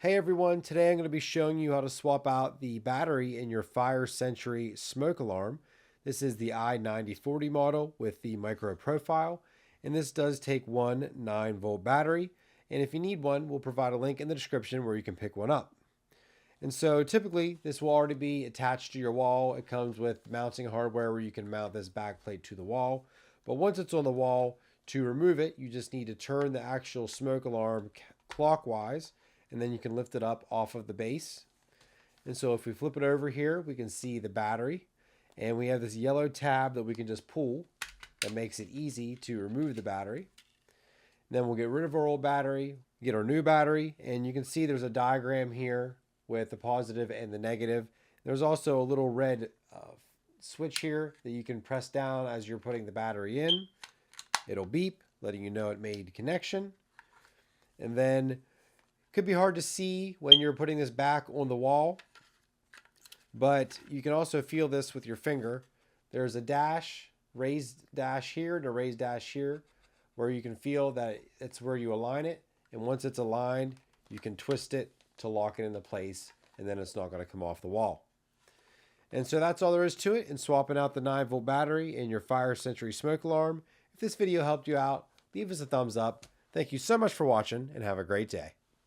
Hey everyone, today I'm going to be showing you how to swap out the battery in your Fire Sentry smoke alarm. This is the i9040 model with the micro profile, and this does take one 9-volt battery, and if you need one, we'll provide a link in the description where you can pick one up. And so typically this will already be attached to your wall. It comes with mounting hardware where you can mount this back plate to the wall, but once it's on the wall, to remove it, you just need to turn the actual smoke alarm clockwise, and then you can lift it up off of the base. And so if we flip it over here, we can see the battery, and we have this yellow tab that we can just pull that makes it easy to remove the battery. And then we'll get rid of our old battery, get our new battery, and you can see there's a diagram here with the positive and the negative. There's also a little red switch here that you can press down as you're putting the battery in. It'll beep, letting you know it made connection. And then could be hard to see when you're putting this back on the wall, but you can also feel this with your finger. There's a dash, raised dash here and a raised dash here, where you can feel that it's where you align it. And once it's aligned, you can twist it to lock it into place, and then it's not going to come off the wall. And so that's all there is to it in swapping out the 9-volt battery in your Fire Sentry smoke alarm. If this video helped you out, leave us a thumbs up. Thank you so much for watching, and have a great day.